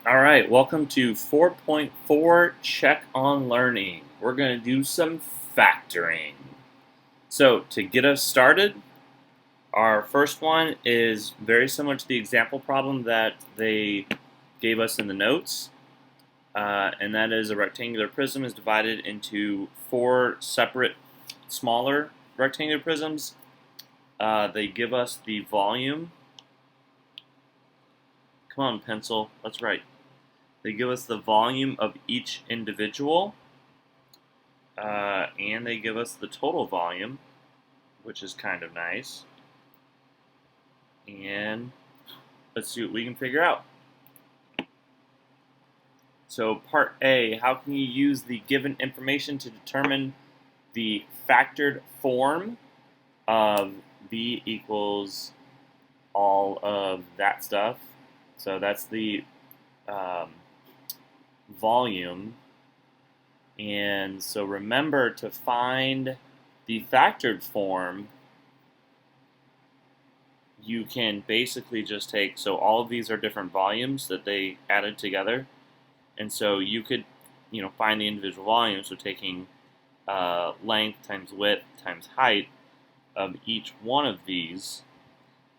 All right, welcome to 4.4 Check on Learning. We're going to do some factoring. So, to get us started, our first one is very similar to the example problem that they gave us in the notes, and that is a rectangular prism is divided into four separate smaller rectangular prisms. They give us the volume. Come on, pencil, let's write. They give us the volume of each individual, and they give us the total volume, which is kind of nice. And let's see what we can figure out. So part A, how can you use the given information to determine the factored form of V equals all of that stuff? So that's the volume. And so remember, to find the factored form, you can basically just take, so all of these are different volumes that they added together, and so you could, find the individual volumes, so taking length times width times height of each one of these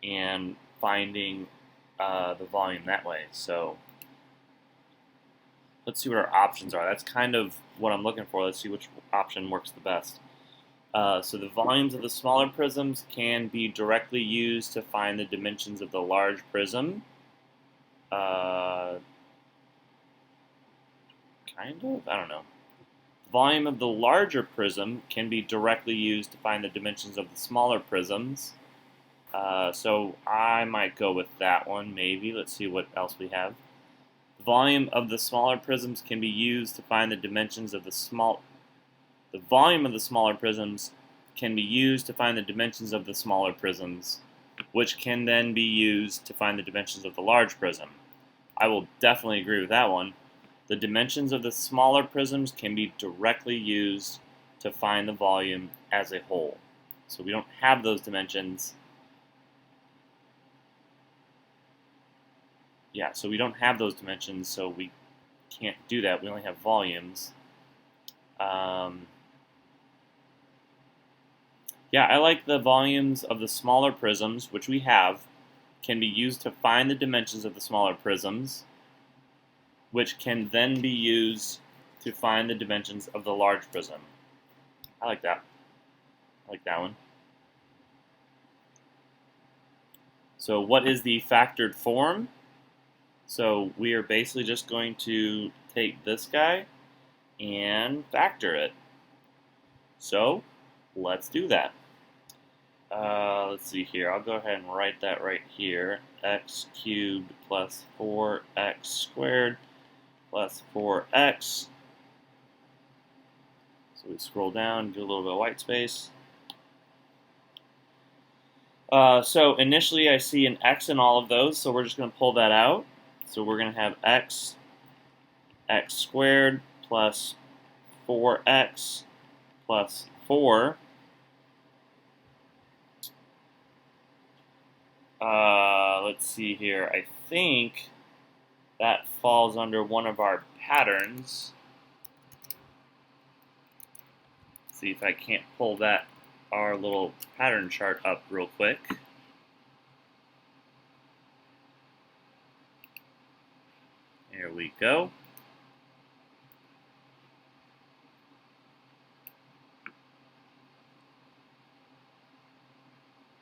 and finding the volume that way. So let's see what our options are. That's kind of what I'm looking for. Let's see which option works the best. So the volumes of the smaller prisms can be directly used to find the dimensions of the large prism. Kind of? I don't know. The volume of the larger prism can be directly used to find the dimensions of the smaller prisms. So I might go with that one, maybe. Let's see what else we have. The volume of the smaller prisms can be used to find the dimensions of the The volume of the smaller prisms can be used to find the dimensions of the smaller prisms, which can then be used to find the dimensions of the large prism. I will definitely agree with that one. The dimensions of the smaller prisms can be directly used to find the volume as a whole. So we don't have those dimensions. Yeah, so we don't have those dimensions, so we can't do that. We only have volumes. Yeah, I like the volumes of the smaller prisms, which we have, can be used to find the dimensions of the smaller prisms, which can then be used to find the dimensions of the large prism. I like that. I like that one. So what is the factored form? So we are basically just going to take this guy and factor it. So let's do that. Let's see here. I'll go ahead and write that right here. X cubed plus 4x squared plus 4x. So we scroll down, do a little bit of white space. So initially I see an x in all of those, so we're just going to pull that out. So we're going to have x squared plus 4x plus 4. Let's see here. I think that falls under one of our patterns. Let's see if I can't pull our little pattern chart up real quick. Here we go.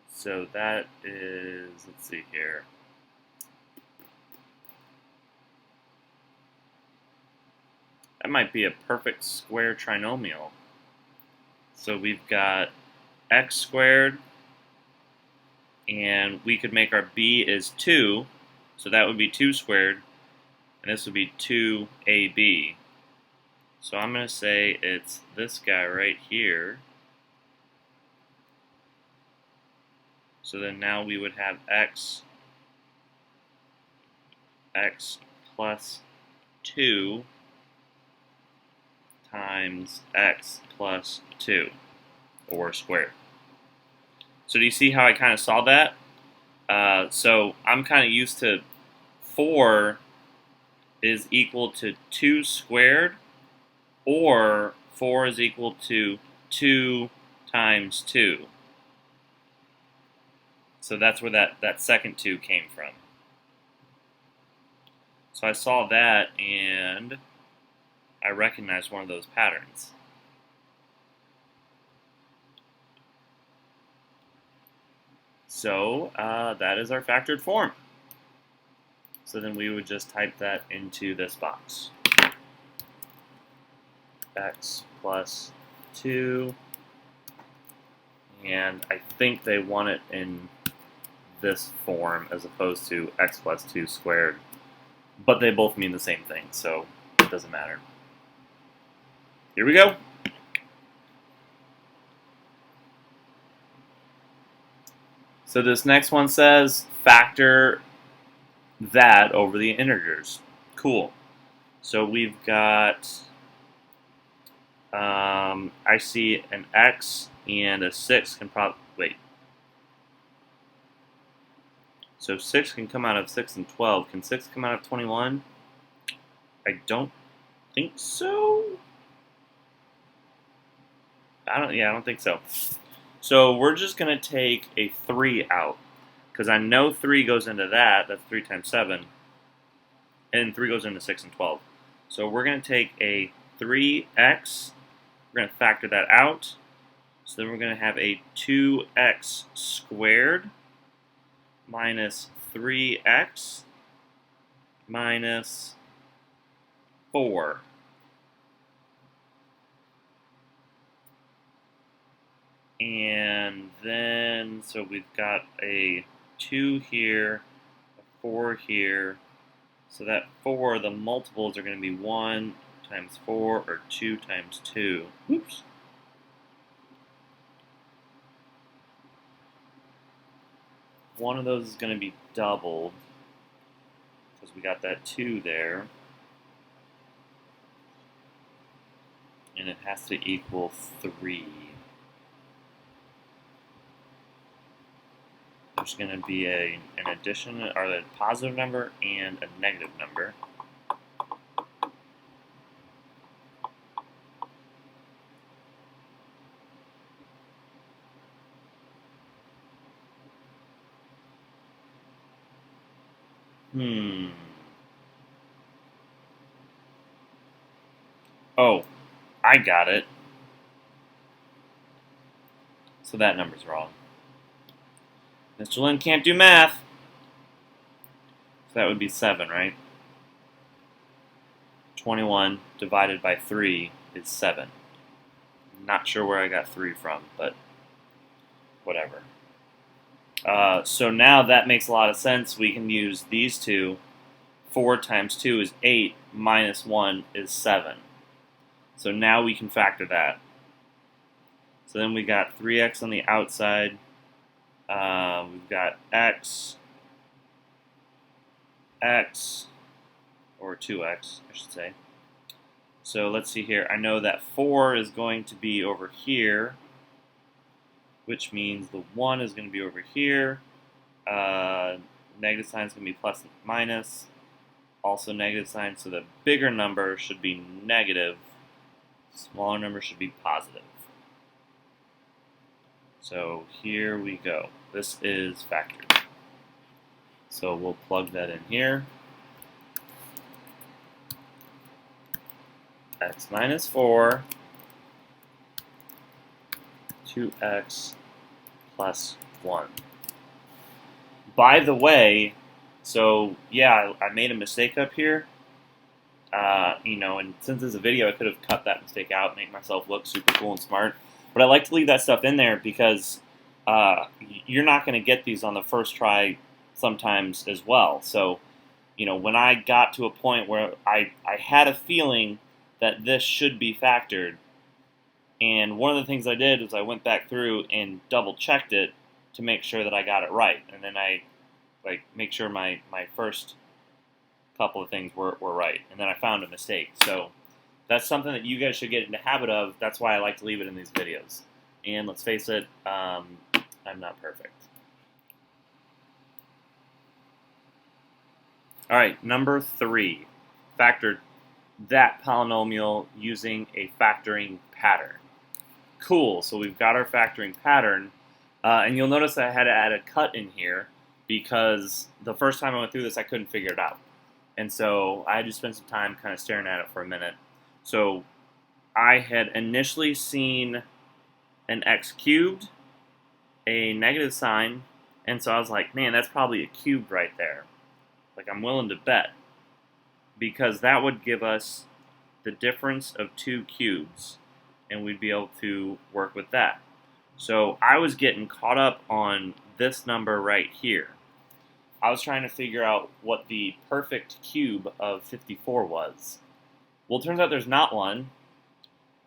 So that is, let's see here. That might be a perfect square trinomial. So we've got x squared, and we could make our b is 2, so that would be 2 squared, and this would be 2ab. So I'm going to say it's this guy right here. So then now we would have x plus 2 times x plus 2, or squared. So do you see how I kind of saw that? So I'm kind of used to 4 is equal to 2 squared, or 4 is equal to 2 times 2. So that's where that second 2 came from. So I saw that, and I recognized one of those patterns. So that is our factored form. So then we would just type that into this box. X plus 2, and I think they want it in this form as opposed to x plus 2 squared, but they both mean the same thing, so it doesn't matter. Here we go. So this next one says factor that over the integers. Cool. So we've got, I see an x and a 6 can probably, wait. So 6 can come out of 6 and 12. Can 6 come out of 21? I don't think so. I don't think so. So we're just going to take a 3 out, because I know 3 goes into that. That's 3 times 7. And 3 goes into 6 and 12. So we're going to take a 3x. We're going to factor that out. So then we're going to have a 2x squared minus 3x minus 4. And then, so we've got a 2 here, a 4 here. So that 4, the multiples are going to be 1 times 4 or 2 times 2. Oops. One of those is going to be doubled because we got that 2 there. And it has to equal 3. There's going to be an addition, or a positive number and a negative number. Oh, I got it. So that number's wrong. Mr. Lin can't do math. So that would be 7, right? 21 divided by 3 is 7. Not sure where I got 3 from, but whatever. So now that makes a lot of sense. We can use these two. 4 times 2 is 8, minus 1 is 7. So now we can factor that. So then we got 3x on the outside. We've got x, or 2x, I should say. So let's see here. I know that 4 is going to be over here, which means the 1 is going to be over here. Negative sign is going to be plus and minus. Also negative sign, so the bigger number should be negative. Smaller number should be positive. So here we go. This is factored. So we'll plug that in here. X minus 4, 2x plus 1. By the way, so yeah, I made a mistake up here. And since it's a video, I could have cut that mistake out and make myself look super cool and smart. But I like to leave that stuff in there because you're not going to get these on the first try sometimes as well. So, when I got to a point where I had a feeling that this should be factored, and one of the things I did was I went back through and double checked it to make sure that I got it right, and then I make sure my first couple of things were right, and then I found a mistake. So that's something that you guys should get in the habit of. That's why I like to leave it in these videos. And let's face it, I'm not perfect. All right, number 3. factored that polynomial using a factoring pattern. Cool, so we've got our factoring pattern, and you'll notice I had to add a cut in here because the first time I went through this I couldn't figure it out. And so I had to spend some time kind of staring at it for a minute. So I had initially seen an x cubed, a negative sign, and so I was like, man, that's probably a cube right there. Like, I'm willing to bet, because that would give us the difference of two cubes, and we'd be able to work with that. So I was getting caught up on this number right here. I was trying to figure out what the perfect cube of 54 was. Well, it turns out there's not one.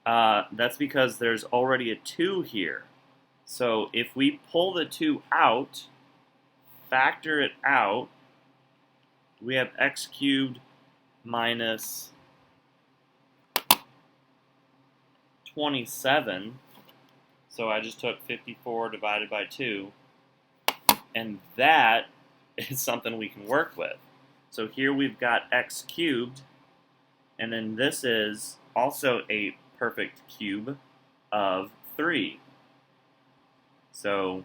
That's because there's already a 2 here. So if we pull the 2 out, factor it out, we have x cubed minus 27. So I just took 54 divided by 2, and that is something we can work with. So here we've got x cubed, and then this is also a perfect cube of 3. So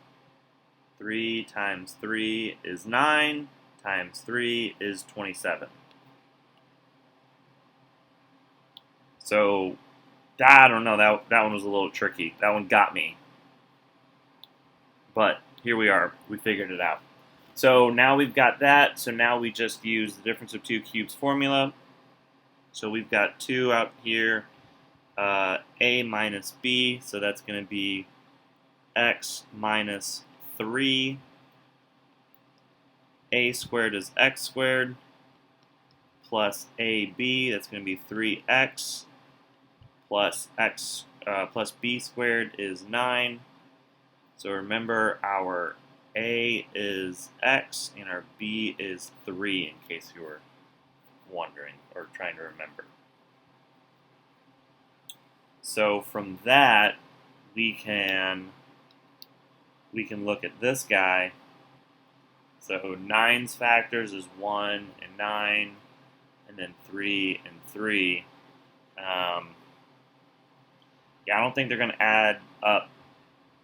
3 times 3 is 9, times 3 is 27. So, I don't know, that one was a little tricky. That one got me. But here we are. We figured it out. So now we've got that. So now we just use the difference of two cubes formula. So we've got 2 out here, a minus b. So that's going to be x minus 3. A squared is x squared plus ab. That's going to be 3x plus x plus b squared is 9. So remember, our a is x and our b is 3, in case you were wondering or trying to remember. So from that, we can look at this guy. So 9's factors is 1 and 9, and then 3 and 3. Yeah, I don't think they're going to add up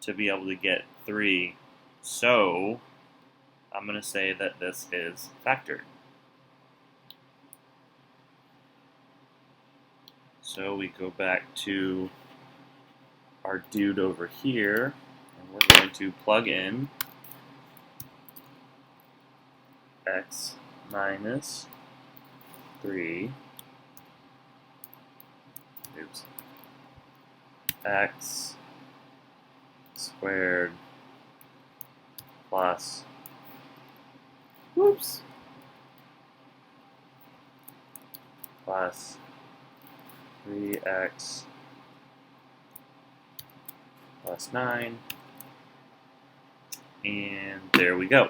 to be able to get 3. So I'm going to say that this is factored. So we go back to our dude over here, and we're going to plug in x minus 3, x squared plus, plus 3x plus 9, and there we go.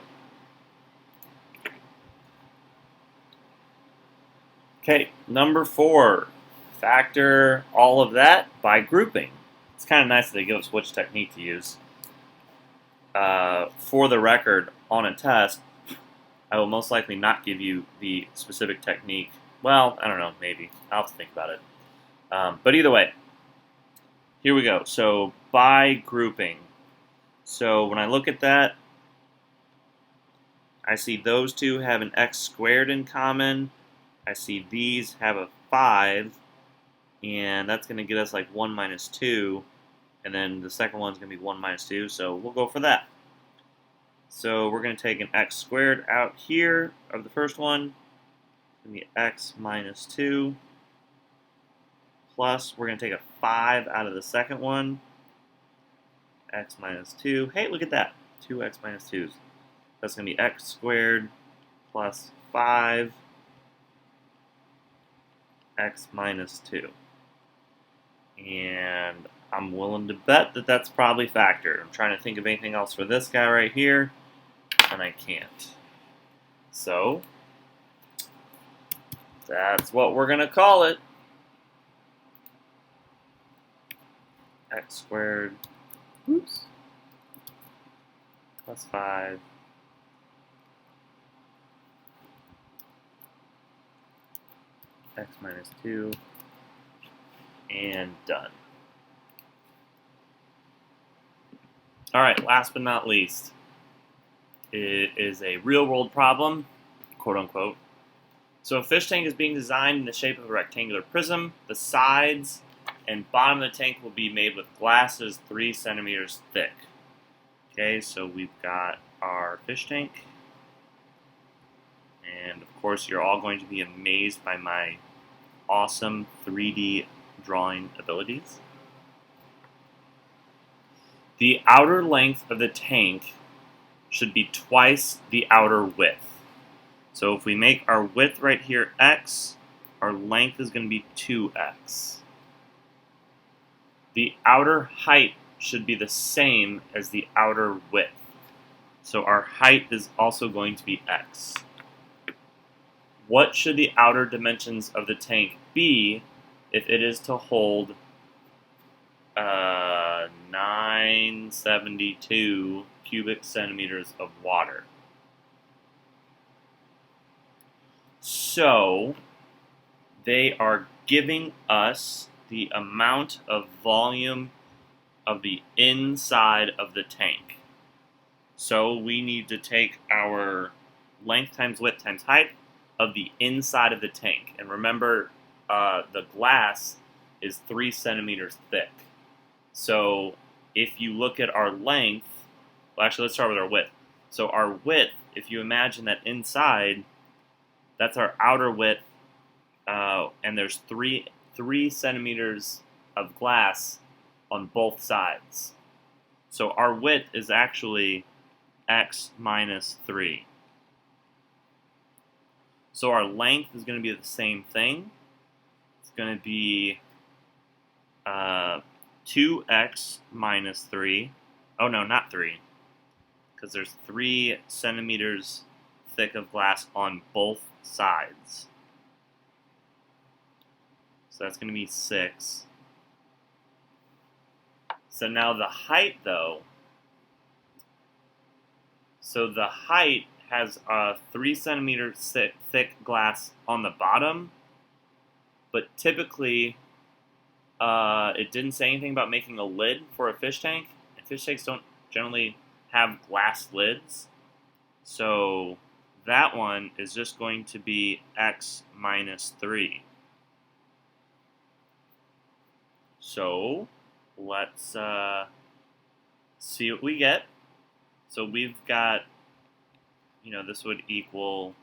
Okay, number 4, factor all of that by grouping. It's kind of nice that they give us which technique to use. For the record, on a test, I will most likely not give you the specific technique. Well, I don't know, maybe. I'll have to think about it. But either way, here we go. So by grouping. So when I look at that, I see those two have an x squared in common. I see these have a 5, and that's going to get us like 1 minus 2, and then the second one's going to be 1 minus 2, so we'll go for that. So we're going to take an x squared out here of the first one, it's going to be x minus 2, plus we're going to take a 5 out of the second one, x minus 2. Hey, look at that, 2x minus 2s. That's going to be x squared plus 5, x minus 2. And I'm willing to bet that that's probably factored. I'm trying to think of anything else for this guy right here, and I can't. So that's what we're going to call it. X squared plus 5 x minus 2, and done. All right, last but not least, it is a real-world problem, quote-unquote. So a fish tank is being designed in the shape of a rectangular prism. The sides and bottom of the tank will be made with glass that is 3 centimeters thick. Okay, so we've got our fish tank. And of course, you're all going to be amazed by my awesome 3D drawing abilities. The outer length of the tank should be twice the outer width. So if we make our width right here x, our length is going to be 2x. The outer height should be the same as the outer width. So our height is also going to be x. What should the outer dimensions of the tank be if it is to hold 972 cubic centimeters of water? So they are giving us the amount of volume of the inside of the tank. So we need to take our length times width times height of the inside of the tank. And remember, the glass is 3 centimeters thick. So if you look at our length, well, actually, let's start with our width. So our width, if you imagine that inside, that's our outer width, and there's 3 centimeters of glass on both sides. So our width is actually x minus 3. So our length is going to be the same thing. It's going to be 2x minus 3. Oh no, not 3. Because there's 3 centimeters thick of glass on both sides. So that's going to be 6. So now the height, though. So the height has a 3 centimeter thick glass on the bottom, but typically it didn't say anything about making a lid for a fish tank. And fish tanks don't generally have glass lids. So that one is just going to be x minus 3. So let's see what we get. So we've got, this would equal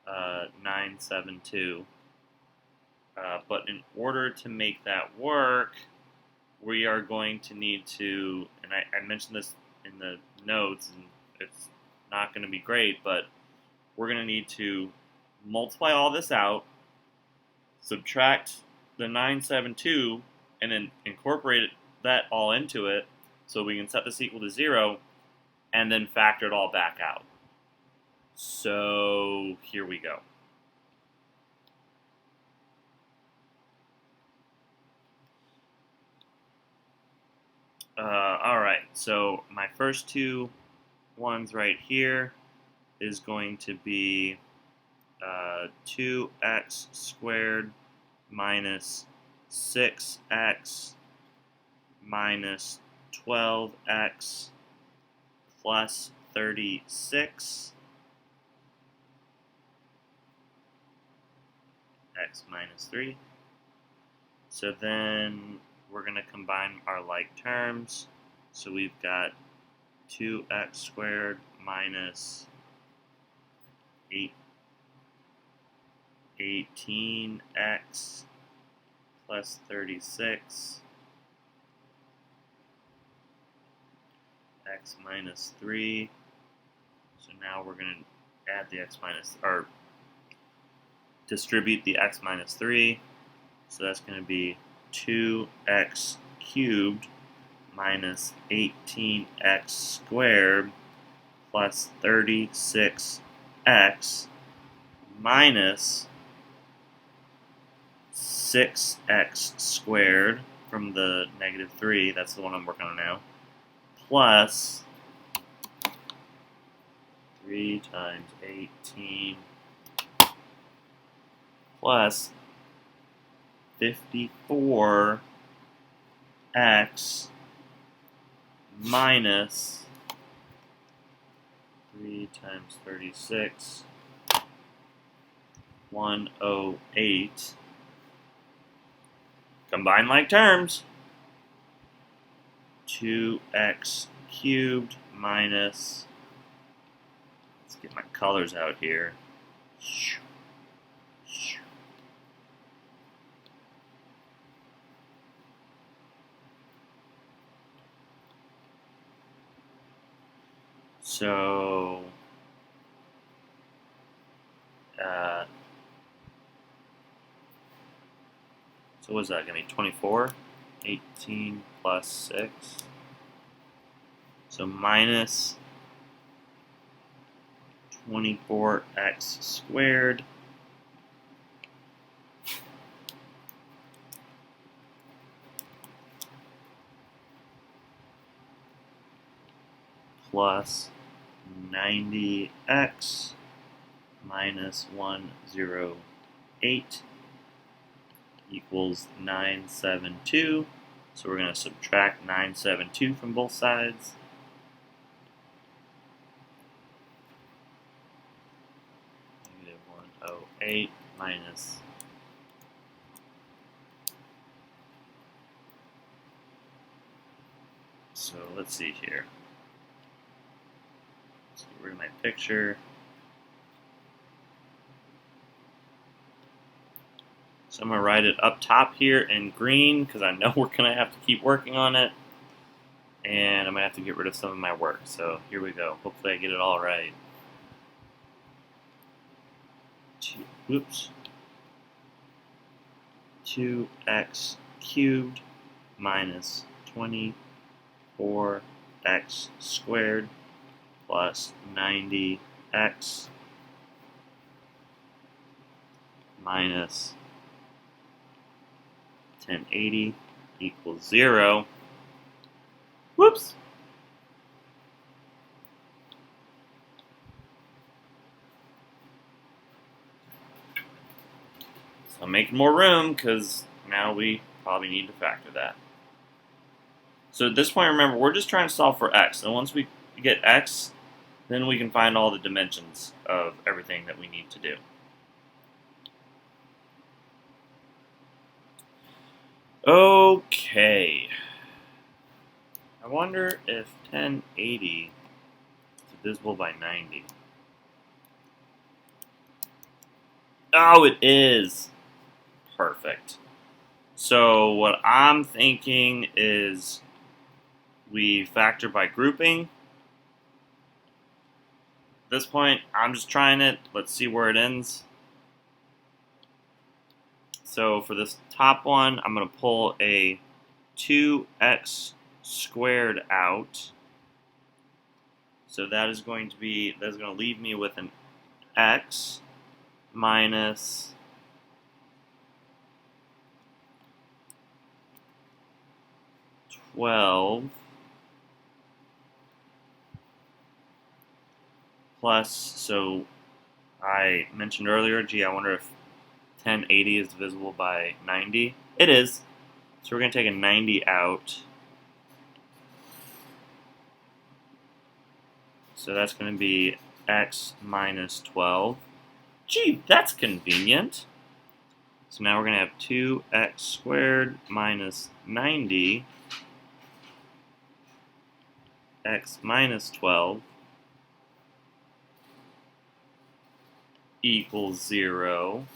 972. But in order to make that work, we are going to need to, and I mentioned this in the notes, and it's not going to be great, but we're going to need to multiply all this out, subtract the 972, and then incorporate that all into it so we can set this equal to 0, and then factor it all back out. So here we go. Alright, so my first two ones right here is going to be 2x squared minus 6x minus 12x plus 36 x minus 3. So then we're going to combine our like terms. So we've got 2x squared minus 18x plus 36 x minus 3. So now we're going to add the x minus, or distribute the x minus 3. So that's going to be 2x cubed minus 18x squared plus 36x minus 6x squared from the negative 3, that's the one I'm working on now, plus 3 times 18 plus 54x minus 3 times 36, 108. Combine like terms. 2x cubed minus, let's get my colors out here. So, so what's that going to be? 24? 18 plus 6. So minus 24x squared plus 90x minus 108 equals 972. So we're going to subtract 972 from both sides. Negative 108 minus so let's see here. Let's get rid of my picture. So I'm going to write it up top here in green because I know we're going to have to keep working on it. And I'm going to have to get rid of some of my work. So here we go. Hopefully I get it all right. Oops. 2x cubed minus 24x squared plus 90x minus 1080 equals 0. Whoops! So I'm making more room because now we probably need to factor that. So at this point, remember, we're just trying to solve for x. And once we get x, then we can find all the dimensions of everything that we need to do. Okay. I wonder if 1080 is divisible by 90. Oh, it is. Perfect. So what I'm thinking is we factor by grouping. At this point, I'm just trying it. Let's see where it ends. So for this top one, I'm going to pull a 2x squared out. So that is going to be, that's going to leave me with an x minus 12 plus, so I mentioned earlier, gee, I wonder if 1080 is divisible by 90. It is. So we're going to take a 90 out. So that's going to be x minus 12. Gee, that's convenient. So now we're going to have 2x squared minus 90 x minus 12 equals 0.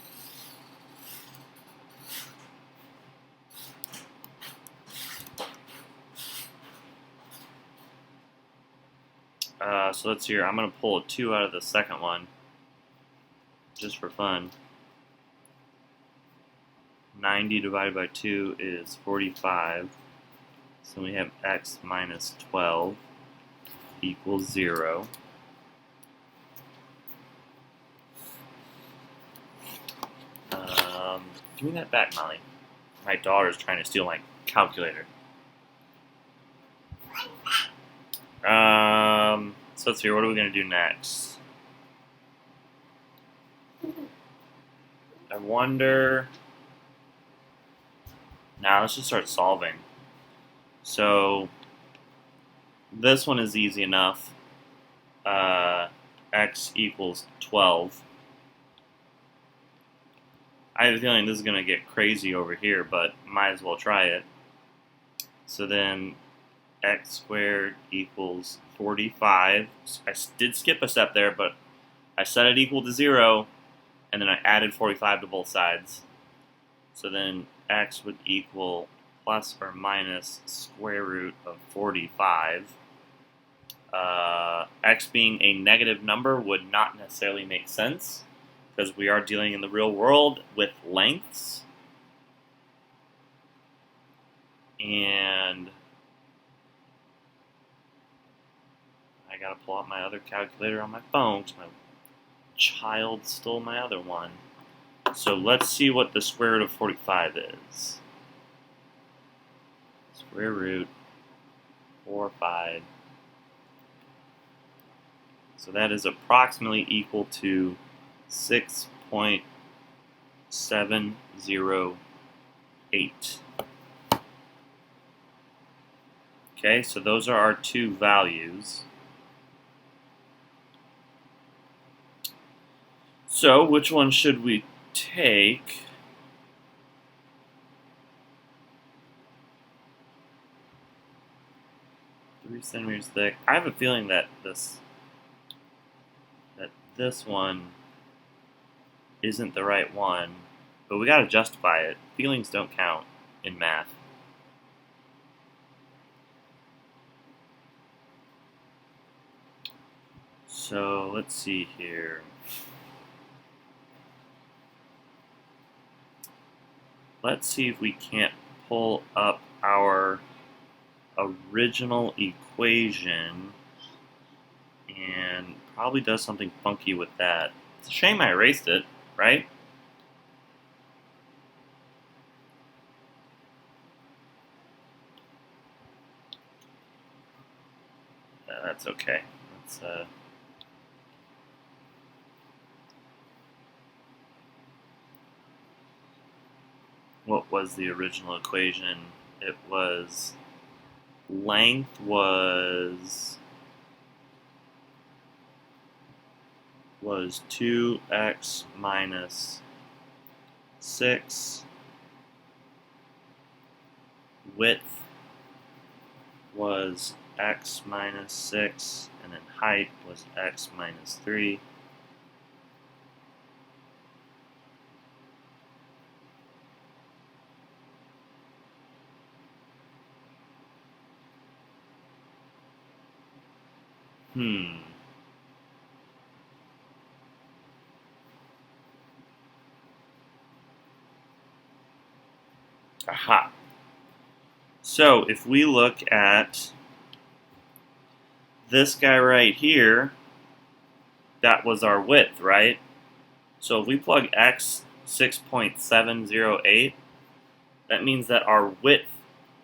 So let's see here. I'm going to pull a 2 out of the second one, just for fun. 90 divided by 2 is 45. So we have x minus 12 equals 0. Give me that back, Molly. My daughter's trying to steal my calculator. So let's see, what are we going to do next? I wonder Now let's just start solving. So this one is easy enough. X equals 12. I have a feeling this is going to get crazy over here, but might as well try it. So then x squared equals 45. I did skip a step there, but I set it equal to 0, and then I added 45 to both sides. So then x would equal plus or minus square root of 45. X being a negative number would not necessarily make sense because we are dealing in the real world with lengths. And I gotta pull out my other calculator on my phone because my child stole my other one. So let's see what the square root of 45 is. Square root 45. So that is approximately equal to 6.708. Okay, so those are our two values. So which one should we take? Three centimeters thick. I have a feeling that this one isn't the right one, but we gotta justify it. Feelings don't count in math. So let's see here. Let's see if we can't pull up our original equation and probably does something funky with that. It's a shame I erased it, right? That's okay. Let's what was the original equation? It was length was 2x minus 6. Width was x minus 6, and then height was x minus 3. Aha. So if we look at this guy right here, that was our width, right? So if we plug x 6.708, that means that our width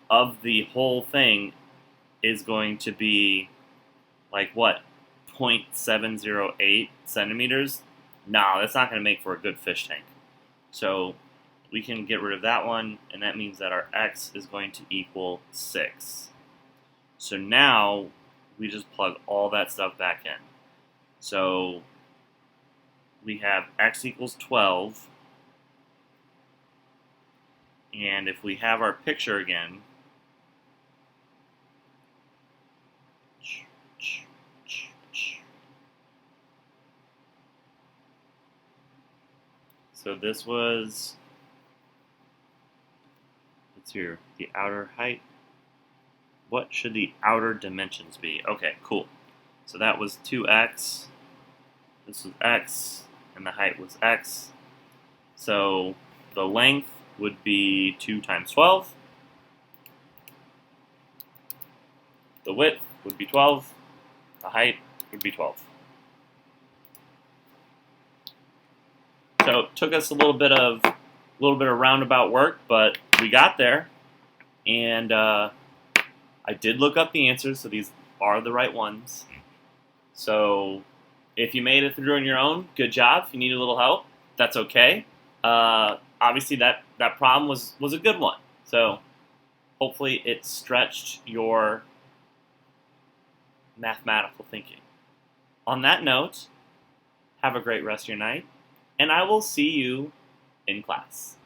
of the whole thing is going to be like what? 0.708 centimeters? No, that's not going to make for a good fish tank. So we can get rid of that one, and that means that our x is going to equal 6. So now we just plug all that stuff back in. So we have x equals 12, and if we have our picture again, so this was, let's hear, the outer height. What should the outer dimensions be? Okay, cool. So that was 2x, this was x, and the height was x. So the length would be 2 times 12. The width would be 12. The height would be 12. So it took us a little bit of roundabout work, but we got there. And I did look up the answers, so these are the right ones. So if you made it through on your own, good job. If you need a little help, that's okay. Obviously, that problem was a good one. So hopefully it stretched your mathematical thinking. On that note, have a great rest of your night, and I will see you in class.